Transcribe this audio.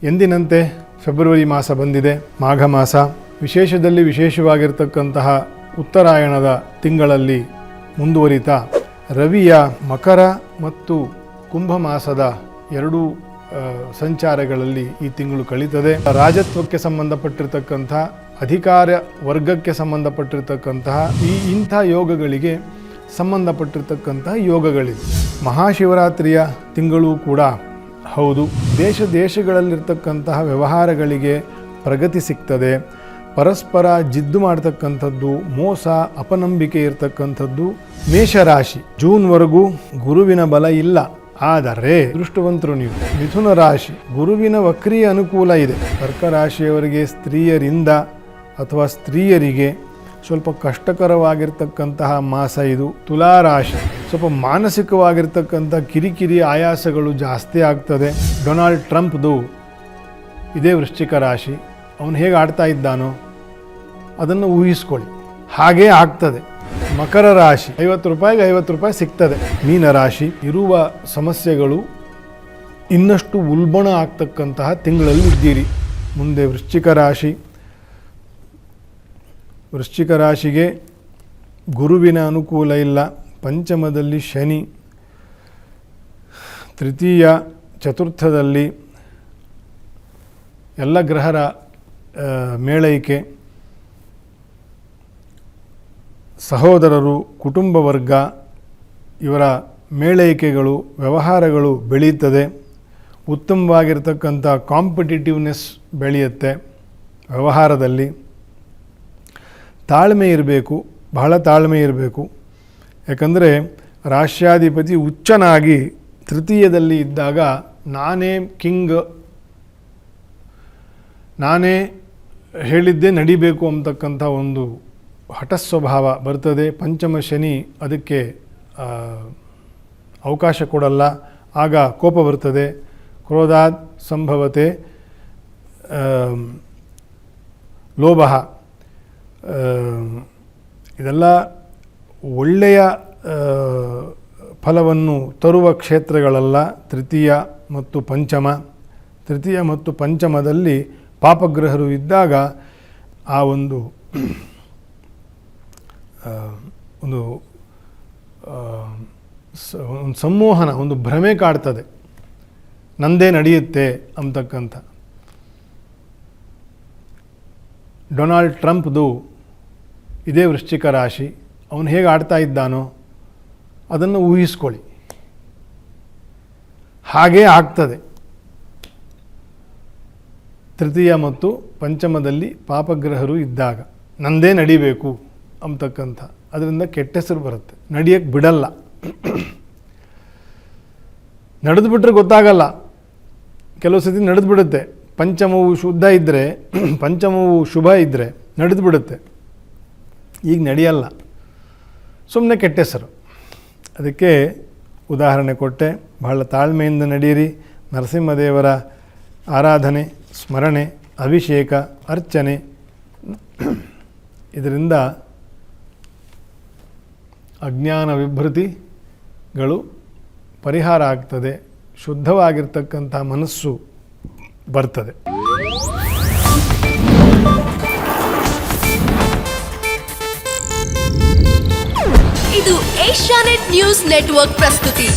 ಎಂದಿನಂತೆ ಫೆಬ್ರವರಿ ಮಾಸ ಬಂದಿದೆ, ಮಾಘ ಮಾಸ. ವಿಶೇಷದಲ್ಲಿ ವಿಶೇಷವಾಗಿರ್ತಕ್ಕಂತಹ ಉತ್ತರಾಯಣದ ತಿಂಗಳಲ್ಲಿ ಮುಂದುವರಿತಾ ರವಿಯ ಮಕರ ಮತ್ತು ಕುಂಭ ಮಾಸದ ಎರಡೂ ಸಂಚಾರಗಳಲ್ಲಿ ಈ ತಿಂಗಳು ಕಳೀತದೆ. ರಾಜತ್ವಕ್ಕೆ ಸಂಬಂಧಪಟ್ಟಿರ್ತಕ್ಕಂಥ ಅಧಿಕಾರ ವರ್ಗಕ್ಕೆ ಸಂಬಂಧಪಟ್ಟಿರ್ತಕ್ಕಂತಹ ಇಂಥ ಯೋಗಗಳಿಗೆ ಸಂಬಂಧಪಟ್ಟಿರ್ತಕ್ಕಂತಹ ಯೋಗಗಳಿವೆ. ಮಹಾಶಿವರಾತ್ರಿಯ ತಿಂಗಳು ಕೂಡ ಹೌದು. ದೇಶಗಳಲ್ಲಿರ್ತಕ್ಕಂತಹ ವ್ಯವಹಾರಗಳಿಗೆ ಪ್ರಗತಿ ಸಿಗ್ತದೆ. ಪರಸ್ಪರ ಜಿದ್ದು ಮಾಡ್ತಕ್ಕಂಥದ್ದು, ಮೋಸ ಅಪನಂಬಿಕೆ ಇರತಕ್ಕಂಥದ್ದು. ಮೇಷರಾಶಿ ಜೂನ್ವರೆಗೂ ಗುರುವಿನ ಬಲ ಇಲ್ಲ, ಆದರೆ ದೃಷ್ಟವಂತರು ನೀವು. ಮಿಥುನ ರಾಶಿ ಗುರುವಿನ ವಕ್ರೀಯ ಅನುಕೂಲ ಇದೆ. ಕರ್ಕ ರಾಶಿಯವರಿಗೆ ಸ್ತ್ರೀಯರಿಂದ ಅಥವಾ ಸ್ತ್ರೀಯರಿಗೆ ಸ್ವಲ್ಪ ಕಷ್ಟಕರವಾಗಿರ್ತಕ್ಕಂತಹ ಮಾಸ ಇದು. ತುಲಾ ರಾಶಿ ಸ್ವಲ್ಪ ಮಾನಸಿಕವಾಗಿರ್ತಕ್ಕಂಥ ಕಿರಿಕಿರಿ ಆಯಾಸಗಳು ಜಾಸ್ತಿ ಆಗ್ತದೆ. ಡೊನಾಲ್ಡ್ ಟ್ರಂಪ್ದು ಇದೇ ವೃಶ್ಚಿಕ ರಾಶಿ. ಅವನು ಹೇಗೆ ಆಡ್ತಾ ಇದ್ದಾನೋ ಅದನ್ನು ಊಹಿಸ್ಕೊಳ್ಳಿ, ಹಾಗೇ ಆಗ್ತದೆ. ಮಕರ ರಾಶಿ 50 ರೂಪಾಯಿಗೆ 50 ರೂಪಾಯಿ ಸಿಗ್ತದೆ. ಮೀನ ರಾಶಿ ಇರುವ ಸಮಸ್ಯೆಗಳು ಇನ್ನಷ್ಟು ಉಲ್ಬಣ ಆಗ್ತಕ್ಕಂತಹ ತಿಂಗಳಲ್ಲಿ ಇದ್ದೀರಿ. ಮುಂದೆ ವೃಶ್ಚಿಕ ರಾಶಿಗೆ ಗುರುವಿನ ಅನುಕೂಲ ಇಲ್ಲ. ಪಂಚಮದಲ್ಲಿ ಶನಿ, ತೃತೀಯ ಚತುರ್ಥದಲ್ಲಿ ಎಲ್ಲ ಗ್ರಹರ ಮೇಳೈಕೆ, ಸಹೋದರರು, ಕುಟುಂಬ ವರ್ಗ ಇವರ ಮೇಳೈಕೆಗಳು, ವ್ಯವಹಾರಗಳು ಬೆಳೆಯುತ್ತದೆ. ಉತ್ತಮವಾಗಿರ್ತಕ್ಕಂಥ ಕಾಂಪಿಟೇಟಿವ್ನೆಸ್ ಬೆಳೆಯುತ್ತೆ. ವ್ಯವಹಾರದಲ್ಲಿ ತಾಳ್ಮೆ ಇರಬೇಕು, ಬಹಳ ತಾಳ್ಮೆ ಇರಬೇಕು. ಯಾಕಂದರೆ ರಾಷ್ಟ್ರಾಧಿಪತಿ ಉಚ್ಚನಾಗಿ ತೃತೀಯದಲ್ಲಿ ಇದ್ದಾಗ ನಾನೇ ಕಿಂಗ್, ನಾನೇ ಹೇಳಿದ್ದೇ ನಡಿಬೇಕು ಅಂತಕ್ಕಂಥ ಒಂದು ಹಠಸ್ವಭಾವ ಬರ್ತದೆ. ಪಂಚಮ ಶನಿ ಅದಕ್ಕೆ ಅವಕಾಶ ಕೊಡಲ್ಲ. ಆಗ ಕೋಪ ಬರ್ತದೆ. ಕ್ರೋಧಾತ್ ಸಂಭವತೆ ಲೋಭ. ಇದೆಲ್ಲ ಒಳ್ಳೆಯ ಫಲವನ್ನು ತರುವ ಕ್ಷೇತ್ರಗಳಲ್ಲ. ತೃತೀಯ ಮತ್ತು ಪಂಚಮದಲ್ಲಿ ಪಾಪಗ್ರಹರು ಇದ್ದಾಗ ಆ ಒಂದು ಸಂಮೋಹನ, ಒಂದು ಭ್ರಮೆ ಕಾಡ್ತದೆ, ನಂದೇ ನಡೆಯುತ್ತೆ ಅಂತಕ್ಕಂಥ. ಡೊನಾಲ್ಡ್ ಟ್ರಂಪ್ದು ಇದೇ ವೃಶ್ಚಿಕ ರಾಶಿ. ಅವನು ಹೇಗೆ ಆಡ್ತಾ ಇದ್ದಾನೋ ಅದನ್ನು ಊಹಿಸ್ಕೊಳ್ಳಿ, ಹಾಗೇ ಆಗ್ತದೆ. ತೃತೀಯ ಮತ್ತು ಪಂಚಮದಲ್ಲಿ ಪಾಪಗ್ರಹರು ಇದ್ದಾಗ ನಂದೇ ನಡಿಬೇಕು ಅಂತಕ್ಕಂಥ, ಅದರಿಂದ ಕೆಟ್ಟ ಹೆಸರು ಬರುತ್ತೆ. ನಡೆಯಕ್ಕೆ ಬಿಡಲ್ಲ. ನಡೆದು ಬಿಟ್ಟರೆ ಗೊತ್ತಾಗಲ್ಲ, ಕೆಲವು ಸತಿ ನಡೆದು ಬಿಡುತ್ತೆ. ಪಂಚಮವು ಶುಭ ಇದ್ದರೆ ನಡೆದು ಬಿಡುತ್ತೆ. ಈಗ ನಡೆಯಲ್ಲ, ಸುಮ್ಮನೆ ಕೆಟ್ಟ ಹೆಸರು. ಅದಕ್ಕೆ ಉದಾಹರಣೆ ಕೊಟ್ಟೆ. ಬಹಳ ತಾಳ್ಮೆಯಿಂದ ನಡೆಯಿರಿ. ನರಸಿಂಹದೇವರ ಆರಾಧನೆ, ಸ್ಮರಣೆ, ಅಭಿಷೇಕ, ಅರ್ಚನೆ, ಇದರಿಂದ ಅಜ್ಞಾನ ವಿಭ್ರತಿಗಳು ಪರಿಹಾರ ಆಗ್ತದೆ. ಶುದ್ಧವಾಗಿರ್ತಕ್ಕಂಥ ಮನಸ್ಸು ಬರ್ತದೆ. ಇದು ಏಷ್ಯಾನೆಟ್ ನ್ಯೂಸ್ ನೆಟ್ವರ್ಕ್ ಪ್ರಸ್ತುತಿ.